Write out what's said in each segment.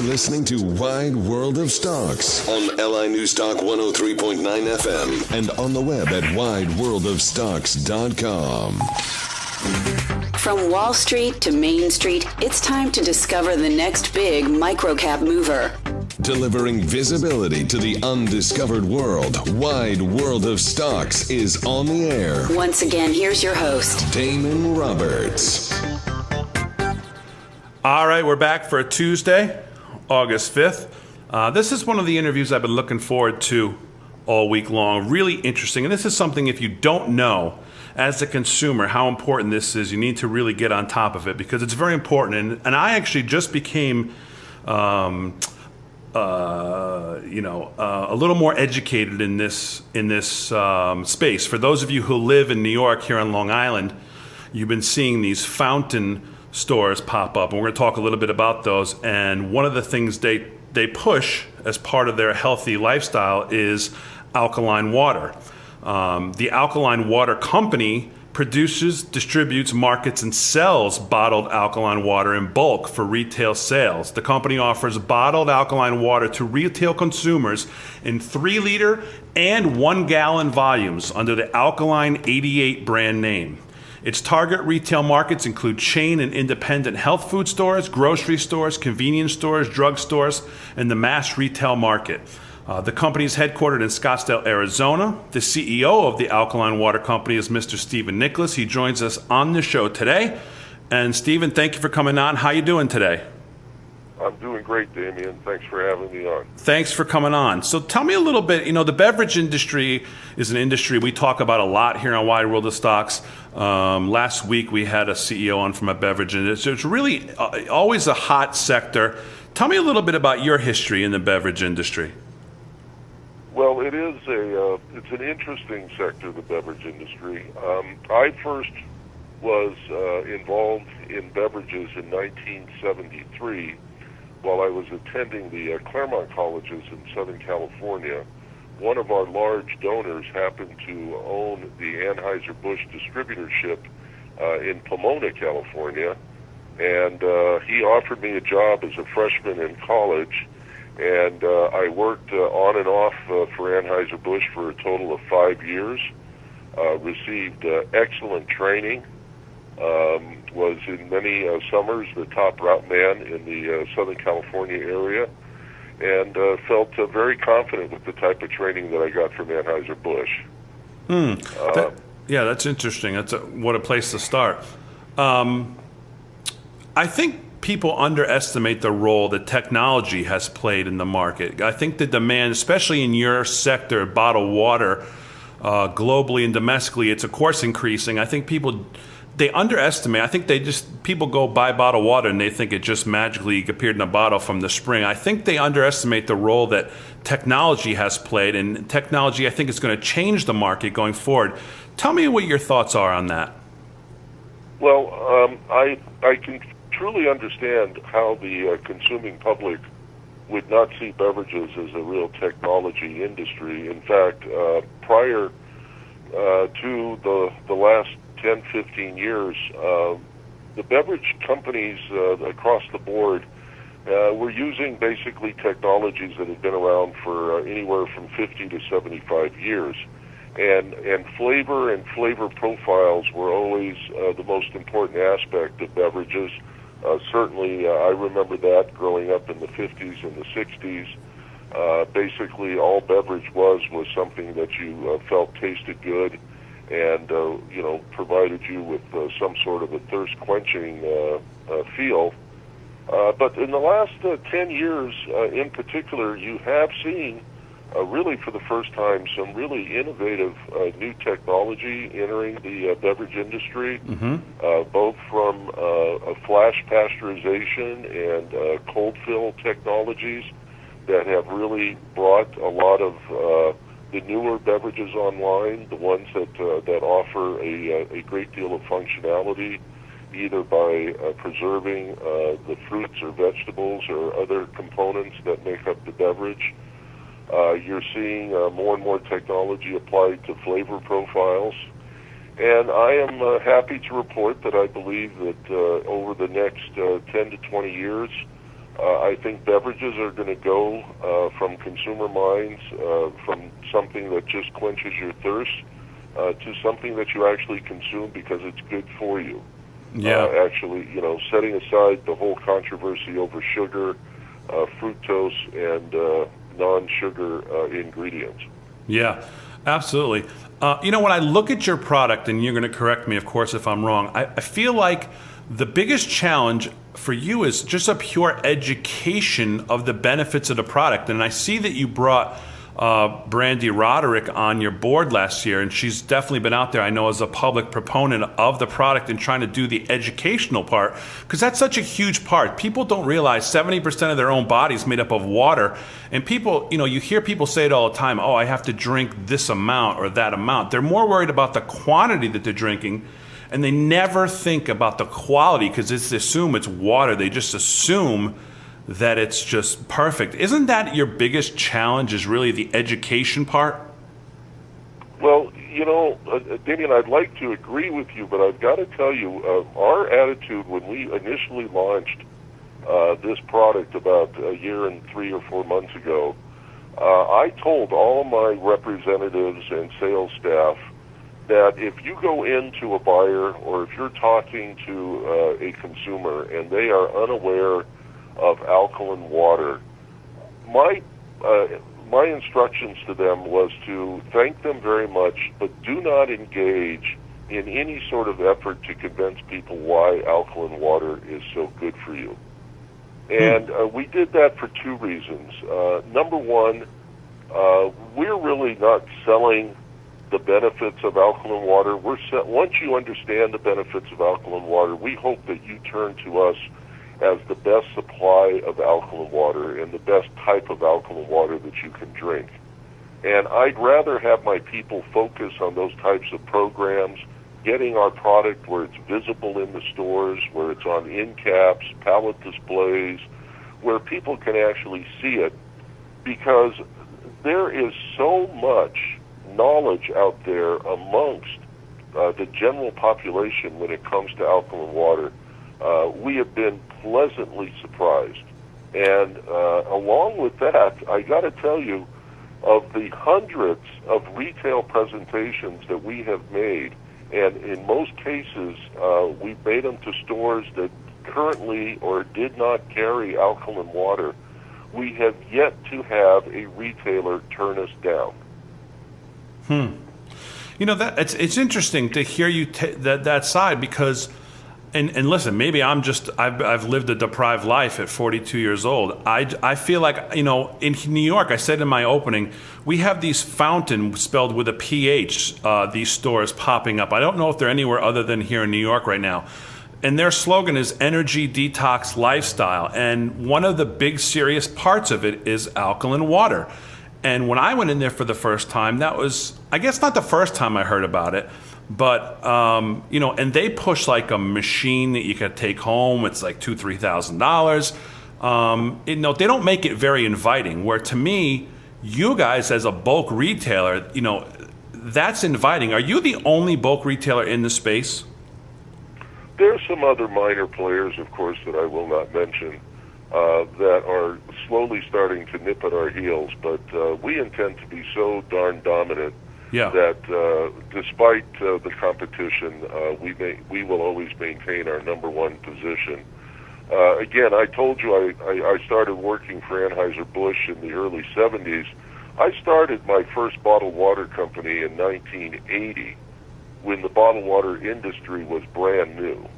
listening to Wide World of Stocks on LI News Talk 103.9 FM and on the web at wideworldofstocks.com. From Wall Street to Main Street, it's time to discover the next big microcap mover. Delivering visibility to the undiscovered world, Wide World of Stocks is on the air. Once again, here's your host, Damon Roberts. All right, we're back for a Tuesday, August 5th. This is one of the interviews I've been looking forward to all week long. Really interesting. And this is something, if you don't know, as a consumer, how important this is, you need to really get on top of it because it's very important. And I actually just became, a little more educated in this space. For those of you who live in New York, here on Long Island, you've been seeing these fountain stores pop up, and we're going to talk a little bit about those. And one of the things they push as part of their healthy lifestyle is alkaline water. The Alkaline Water Company produces, distributes, markets, and sells bottled alkaline water in bulk for retail sales. The company offers bottled alkaline water to retail consumers in 3-liter and 1-gallon volumes under the Alkaline 88 brand name. Its target retail markets include chain and independent health food stores, grocery stores, convenience stores, drug stores, and the mass retail market. The company is headquartered in Scottsdale, Arizona. The CEO of the Alkaline Water Company is Mr. Stephen Nicholas. He joins us on the show today. And Stephen, thank you for coming on. How you doing today? I'm doing great, Damien. Thanks for having me on. Thanks for coming on. So tell me a little bit, the beverage industry is an industry we talk about a lot here on Wide World of Stocks. Last week we had a CEO on from a beverage industry. It's really always a hot sector. Tell me a little bit about your history in the beverage industry. Well, it's an interesting sector, the beverage industry. I first was involved in beverages in 1973 while I was attending the Claremont colleges in Southern California. One of our large donors happened to own the Anheuser-Busch distributorship in Pomona, California, and he offered me a job as a freshman in college, and I worked on and off for Anheuser-Busch for a total of 5 years, received excellent training, was in many summers the top route man in the Southern California area, and felt very confident with the type of training that I got from Anheuser-Busch. That's interesting. What a place to start. I think people underestimate the role that technology has played in the market. I think the demand, especially in your sector, bottled water, globally and domestically, it's of course increasing. I think they underestimate. I think people go buy bottled water and they think it just magically appeared in a bottle from the spring. I think they underestimate the role that technology has played, and technology I think is going to change the market going forward. Tell me what your thoughts are on that. Well, I can truly understand how the consuming public would not see beverages as a real technology industry. In fact, prior to the last 10, 15 years, the beverage companies across the board were using basically technologies that had been around for anywhere from 50 to 75 years. And flavor and flavor profiles were always the most important aspect of beverages. Certainly, I remember that growing up in the 50s and the 60s. Basically, all beverage was something that you felt tasted good and provided you with some sort of a thirst-quenching feel. But in the last 10 years, in particular, you have seen, really for the first time, some really innovative new technology entering the beverage industry, both from flash pasteurization and cold fill technologies that have really brought a lot of the newer beverages online, the ones that offer a great deal of functionality, either by preserving the fruits or vegetables or other components that make up the beverage. You're seeing more and more technology applied to flavor profiles. And I am happy to report that I believe that over the next 10 to 20 years, I think beverages are going to go from consumer minds from something that just quenches your thirst to something that you actually consume because it's good for you. Yeah. Actually, setting aside the whole controversy over sugar, fructose, and non-sugar ingredients. Yeah, absolutely. When I look at your product, and you're going to correct me, of course, if I'm wrong, I feel like the biggest challenge for you is just a pure education of the benefits of the product. And I see that you brought Brandy Roderick on your board last year, and she's definitely been out there, I know, as a public proponent of the product and trying to do the educational part, because that's such a huge part. People don't realize 70% of their own body is made up of water, and people, you hear people say it all the time, oh, I have to drink this amount or that amount. They're more worried about the quantity that they're drinking, and they never think about the quality because they assume it's water. They just assume that it's just perfect. Isn't that your biggest challenge, is really the education part? Well, Damian, I'd like to agree with you, but I've got to tell you, our attitude when we initially launched this product about a year and 3 or 4 months ago, I told all my representatives and sales staff that if you go into a buyer or if you're talking to a consumer and they are unaware of alkaline water, my instructions to them was to thank them very much, but do not engage in any sort of effort to convince people why alkaline water is so good for you. And we did that for 2 reasons. Number one, we're really not selling the benefits of alkaline water. Once you understand the benefits of alkaline water, we hope that you turn to us as the best supply of alkaline water and the best type of alkaline water that you can drink. And I'd rather have my people focus on those types of programs, getting our product where it's visible in the stores, where it's on end caps, pallet displays, where people can actually see it, because there is so much knowledge out there amongst the general population when it comes to alkaline water. We have been pleasantly surprised. And along with that, I got to tell you, of the hundreds of retail presentations that we have made, and in most cases, we've made them to stores that currently or did not carry alkaline water, we have yet to have a retailer turn us down. That it's interesting to hear you that side, because, and listen, maybe I've lived a deprived life at 42 years old. I feel like, in New York, I said in my opening, we have these fountain spelled with a PH, these stores popping up. I don't know if they're anywhere other than here in New York right now. And their slogan is energy detox lifestyle. And one of the big serious parts of it is alkaline water. And when I went in there for the first time, that was, I guess, not the first time I heard about it, but, and they push like a machine that you could take home. It's like $2,000-$3,000. They don't make it very inviting, where to me, you guys as a bulk retailer, that's inviting. Are you the only bulk retailer in the space? There's some other minor players, of course, that I will not mention, that are slowly starting to nip at our heels, but we intend to be so darn dominant that despite the competition, we will always maintain our number one position. Again, I told you I started working for Anheuser-Busch in the early 70s. I started my first bottled water company in 1980 when the bottled water industry was brand new.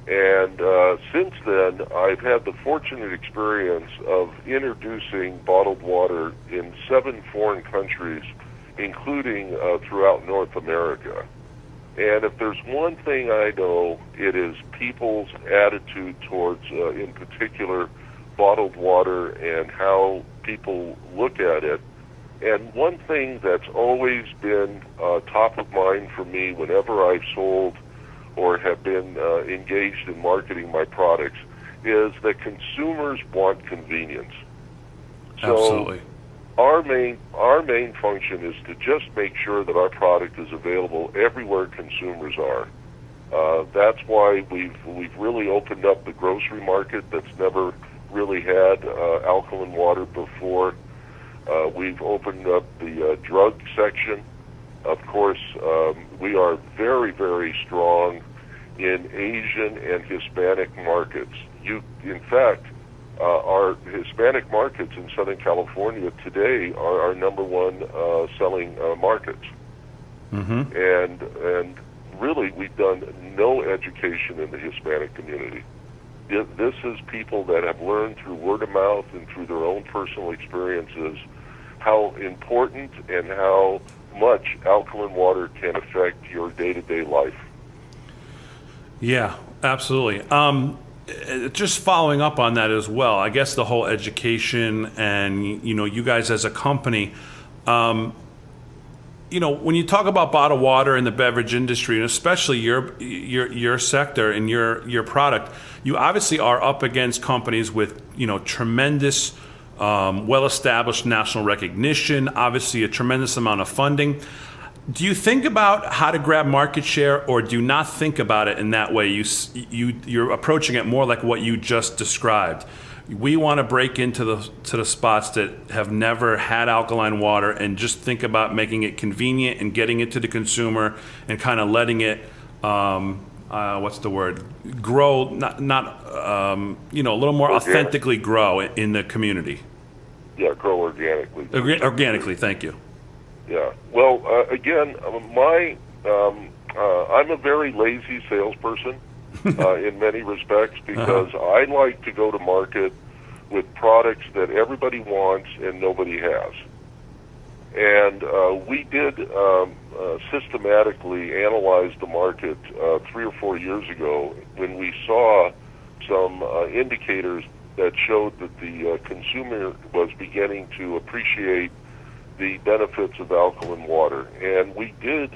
And since then, I've had the fortunate experience of introducing bottled water in 7 foreign countries, including throughout North America. And if there's one thing I know, it is people's attitude towards, in particular, bottled water and how people look at it. And one thing that's always been top of mind for me whenever I've sold or have been engaged in marketing my products is that consumers want convenience. So Absolutely. Our main function is to just make sure that our product is available everywhere consumers are. That's why we've really opened up the grocery market that's never really had alkaline water before. We've opened up the drug section. Of course, we are very, very strong in Asian and Hispanic markets. In fact, our Hispanic markets in Southern California today are our number one selling markets. Mm-hmm. And really, we've done no education in the Hispanic community. This is people that have learned through word of mouth and through their own personal experiences how important and how much alkaline water can affect your day-to-day life. Yeah, absolutely. Just following up on that as well, I guess the whole education and, you guys as a company, when you talk about bottled water in the beverage industry, and especially your sector and your product, you obviously are up against companies with, tremendous well-established national recognition, obviously a tremendous amount of funding. Do you think about how to grab market share, or do you not think about it in that way? You're approaching it more like what you just described. We want to break into the spots that have never had alkaline water and just think about making it convenient and getting it to the consumer and kind of letting it, grow, a little more authentically grow in the community. Yeah, grow organically. Organically, thank you. Yeah. Well, again, I'm a very lazy salesperson in many respects because I like to go to market with products that everybody wants and nobody has. And we did systematically analyze the market 3 or 4 years ago when we saw some indicators that showed that the consumer was beginning to appreciate the benefits of alkaline water. And we did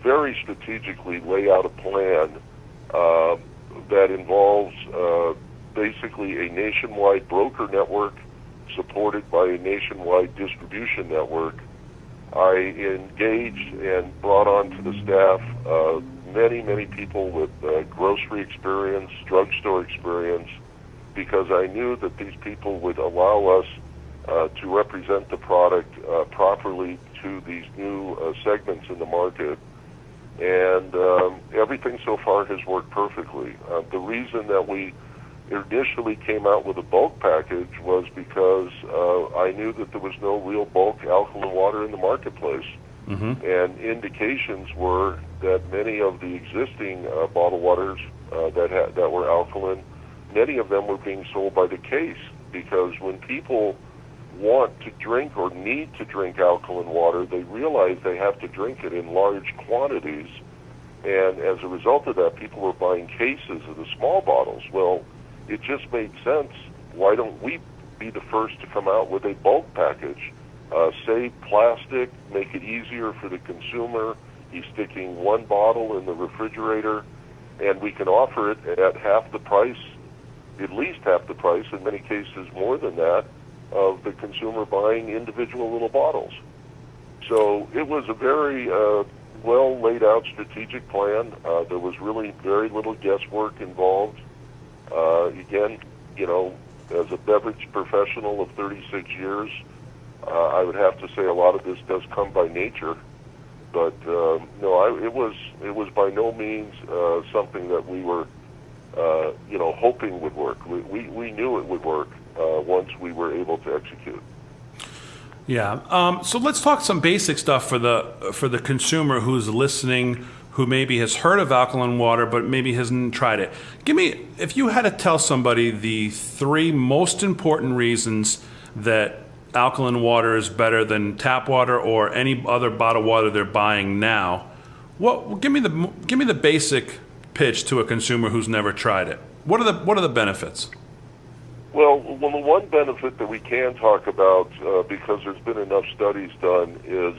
very strategically lay out a plan that involves basically a nationwide broker network supported by a nationwide distribution network. I engaged and brought onto the staff many, many people with grocery experience, drugstore experience, because I knew that these people would allow us to represent the product properly to these new segments in the market. And everything so far has worked perfectly. The reason that we initially came out with a bulk package was because I knew that there was no real bulk alkaline water in the marketplace. Mm-hmm. And indications were that many of the existing bottled waters that were alkaline, many of them were being sold by the case, because when people want to drink or need to drink alkaline water, they realize they have to drink it in large quantities. And as a result of that, people were buying cases of the small bottles. Well, it just made sense. Why don't we be the first to come out with a bulk package? Save plastic, make it easier for the consumer. He's sticking one bottle in the refrigerator, and we can offer it at half the price, at least half the price, in many cases more than that, of the consumer buying individual little bottles. So it was a very well laid out strategic plan. There was really very little guesswork involved. Again, as a beverage professional of 36 years, I would have to say a lot of this does come by nature. But no, it was by no means something that we were hoping would work. We knew it would work once we were able to execute. Yeah. So let's talk some basic stuff for the consumer who's listening, who maybe has heard of alkaline water but maybe hasn't tried it. If you had to tell somebody the 3 most important reasons that alkaline water is better than tap water or any other bottled water they're buying now, give me the basic pitch to a consumer who's never tried it. What are the benefits? Well, the one benefit that we can talk about, because there's been enough studies done, is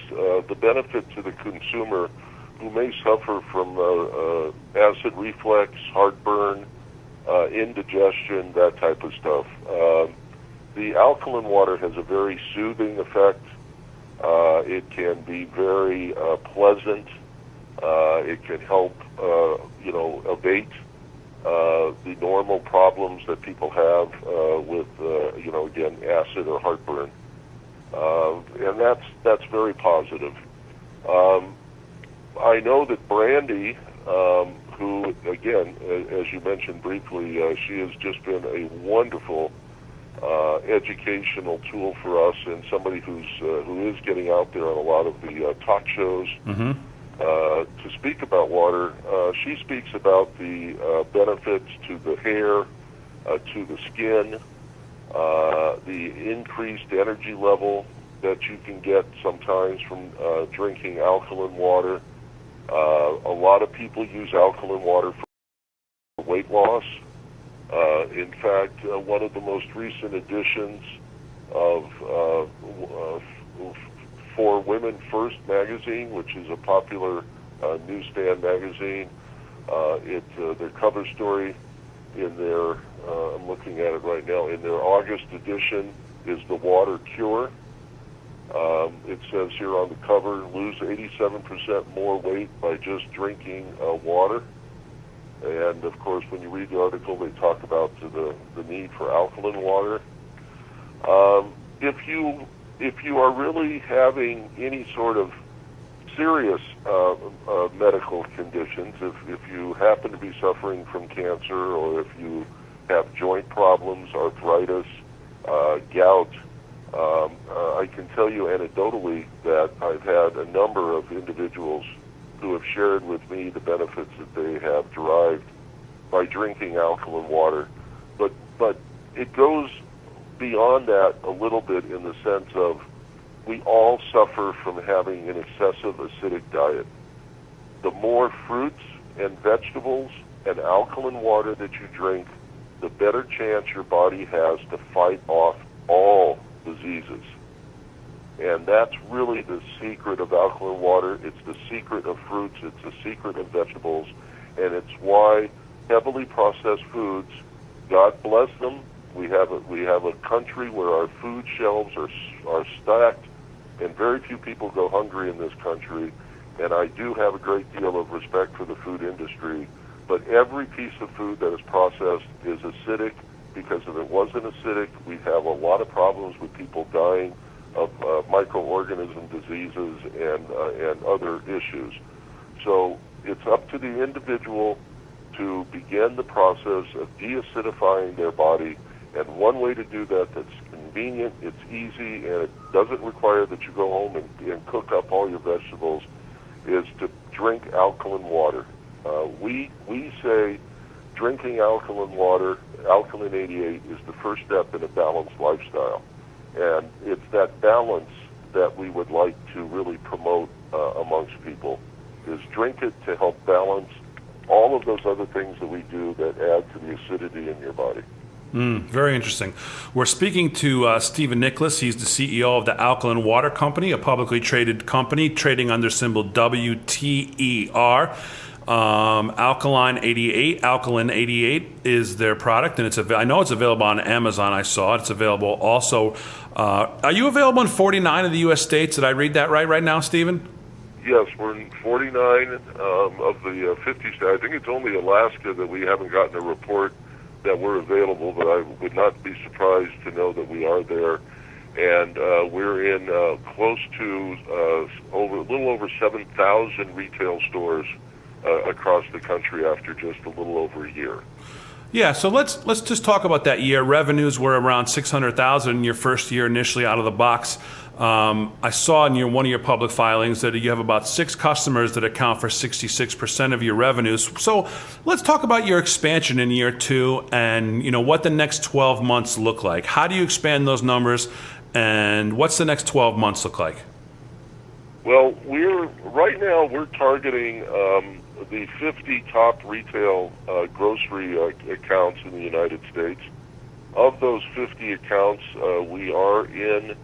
the benefit to the consumer who may suffer from acid reflux, heartburn, indigestion, that type of stuff. The alkaline water has a very soothing effect. It can be very pleasant. It can help, abate the normal problems that people have with, again, acid or heartburn. And that's very positive. I know that Brandy, who, again, as you mentioned briefly, she has just been a wonderful educational tool for us, and somebody who is getting out there on a lot of the talk shows to speak about water. She speaks about the benefits to the hair, to the skin, the increased energy level that you can get sometimes from drinking alkaline water. A lot of people use alkaline water for weight loss. In fact, one of the most recent editions of For Women First magazine, which is a popular newsstand magazine, their cover story in their, I'm looking at it right now, in their August edition is the water cure. It says here on the cover, lose 87% more weight by just drinking water. And of course, when you read the article, they talk about the need for alkaline water. If you are really having any sort of serious medical conditions, if you happen to be suffering from cancer, or if you have joint problems, arthritis, gout, I can tell you anecdotally that I've had a number of individuals who have shared with me the benefits that they have derived by drinking alkaline water. But it goes beyond that a little bit, in the sense of we all suffer from having an excessive acidic diet. The more fruits and vegetables and alkaline water that you drink, the better chance your body has to fight off all diseases. And that's really the secret of alkaline water. It's the secret of fruits. It's the secret of vegetables. And it's why heavily processed foods, God bless them, we have a country where our food shelves are stacked, and very few people go hungry in this country. And I do have a great deal of respect for the food industry. But every piece of food that is processed is acidic, because if it wasn't acidic, we'd have a lot of problems with people dying of microorganism diseases and other issues. So it's up to the individual to begin the process of deacidifying their body. And one way to do that that's convenient, it's easy, and it doesn't require that you go home and cook up all your vegetables, is to drink alkaline water. We say drinking alkaline water, Alkaline 88, is the first step in a balanced lifestyle. And it's that balance that we would like to really promote amongst people, is drink it to help balance all of those other things that we do that add to the acidity in your body. Very interesting. We're speaking to Stephen Nicholas. He's the CEO of the Alkaline Water Company, a publicly traded company trading under symbol WTER. Alkaline 88. Alkaline 88 is their product, and I know it's available on Amazon. I saw it. It's available also. Are you available in 49 of the U.S. states? Did I read that right now, Stephen? Yes, we're in 49 of the 50 states. I think it's only Alaska that we haven't gotten a report that we're available, but I would not be surprised to know that we are there. And we're in close to a little over 7,000 retail stores across the country after just a little over a year. Yeah, so let's just talk about that year. Revenues were around $600,000 in your first year initially out of the box. I saw in one of your public filings that you have about 6 customers that account for 66% of your revenues. So let's talk about your expansion in year 2 and what the next 12 months look like. How do you expand those numbers, and what's the next 12 months look like? Well, right now we're targeting the 50 top retail grocery accounts in the United States. Of those 50 accounts, we are in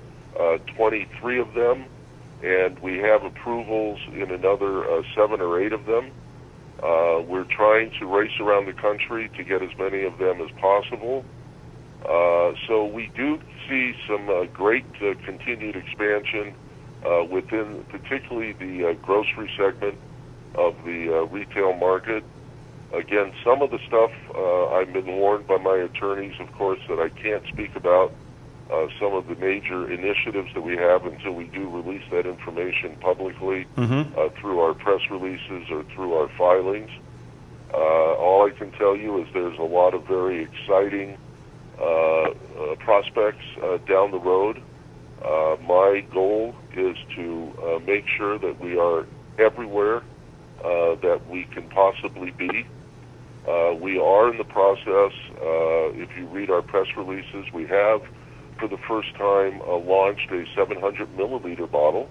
23 of them, and we have approvals in another 7 or 8 of them. We're trying to race around the country to get as many of them as possible. So we do see some great continued expansion within particularly the grocery segment of the retail market. Again, some of the stuff I've been warned by my attorneys, of course, that I can't speak about some of the major initiatives that we have until we do release that information publicly through our press releases or through our filings. All I can tell you is there's a lot of very exciting prospects down the road. My goal is to make sure that we are everywhere that we can possibly be. We are in the process, if you read our press releases, we have for the first time launched a 700 milliliter bottle,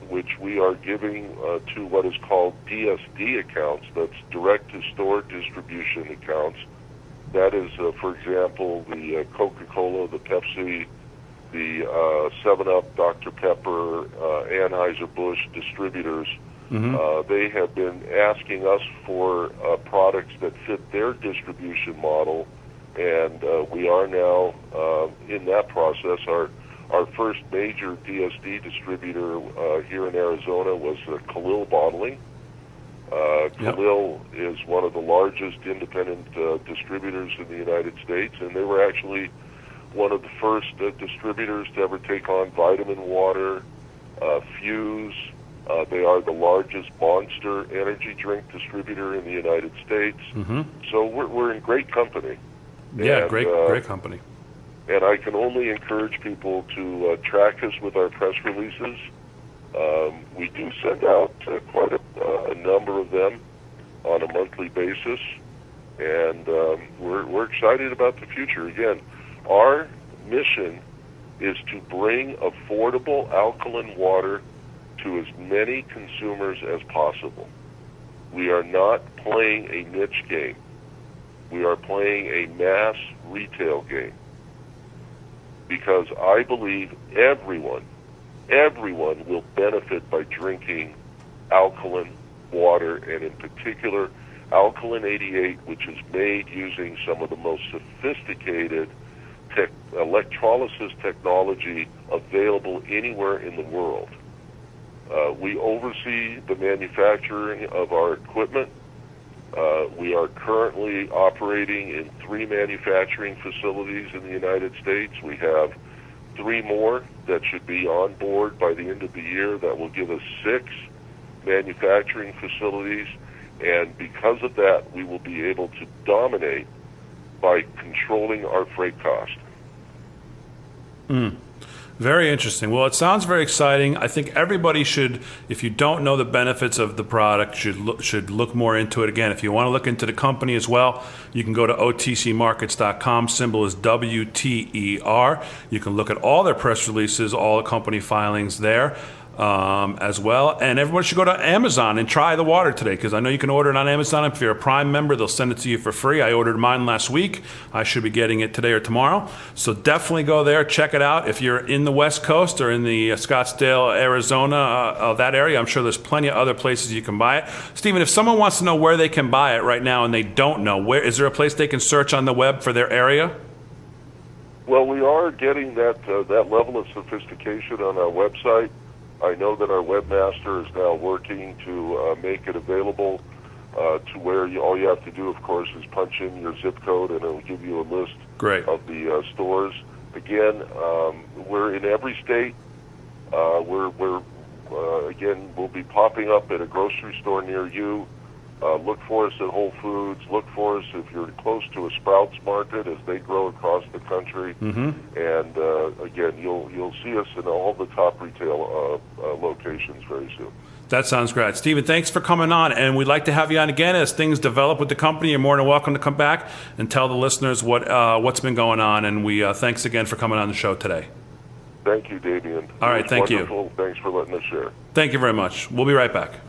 which we are giving to what is called DSD accounts, that's direct to store distribution accounts. That is, for example, the Coca-Cola, the Pepsi, the 7-Up, Dr. Pepper, Anheuser-Busch distributors. They have been asking us for products that fit their distribution model, and we are now in that process. Our first major DSD distributor here in Arizona was Khalil Bottling. Khalil is one of the largest independent distributors in the United States, and they were actually one of the first distributors to ever take on Vitamin Water, Fuse. They are the largest Monster energy drink distributor in the United States. So we're in great company. Yeah, and, great company. And I can only encourage people to track us with our press releases. We do send out quite a number of them on a monthly basis, and we're excited about the future. Again, our mission is to bring affordable alkaline water to as many consumers as possible. We are not playing a niche game. We are playing a mass retail game, because I believe everyone will benefit by drinking alkaline water, and in particular Alkaline 88, which is made using some of the most sophisticated electrolysis technology available anywhere in the world. We oversee the manufacturing of our equipment. We are currently operating in 3 manufacturing facilities in the United States. We have 3 more that should be on board by the end of the year. That will give us 6 manufacturing facilities, and because of that, we will be able to dominate by controlling our freight cost. Very interesting. Well, it sounds very exciting. I think everybody should, if you don't know the benefits of the product, should look more into it. Again, if you want to look into the company as well, you can go to otcmarkets.com. Symbol is WTER. You can look at all their press releases, all the company filings there. As well, and everyone should go to Amazon and try the water today, because I know you can order it on Amazon. If you're a Prime member, they'll send it to you for free. I ordered mine last week. I should be getting it today or tomorrow, so definitely go there, check it out. If you're in the West Coast or in the Scottsdale, Arizona, that area, I'm sure there's plenty of other places you can buy it. Stephen, if someone wants to know where they can buy it right now and they don't know, where is there a place they can search on the web for their area? Well, we are getting that level of sophistication on our website. I know that our webmaster is now working to make it available to where all you have to do, of course, is punch in your zip code, and it will give you a list of the stores. Again, we're in every state. Again, we'll be popping up at a grocery store near you. Look for us at Whole Foods. Look for us if you're close to a Sprouts Market, as they grow across the country. And again, you'll see us in all the top retail locations very soon. That sounds great. Stephen, thanks for coming on, and we'd like to have you on again as things develop with the company. You're more than welcome to come back and tell the listeners what's been going on, and we thanks again for coming on the show today. Thank you, Damien. All right, thank you. Thanks for letting us share. Thank you very much. We'll be right back.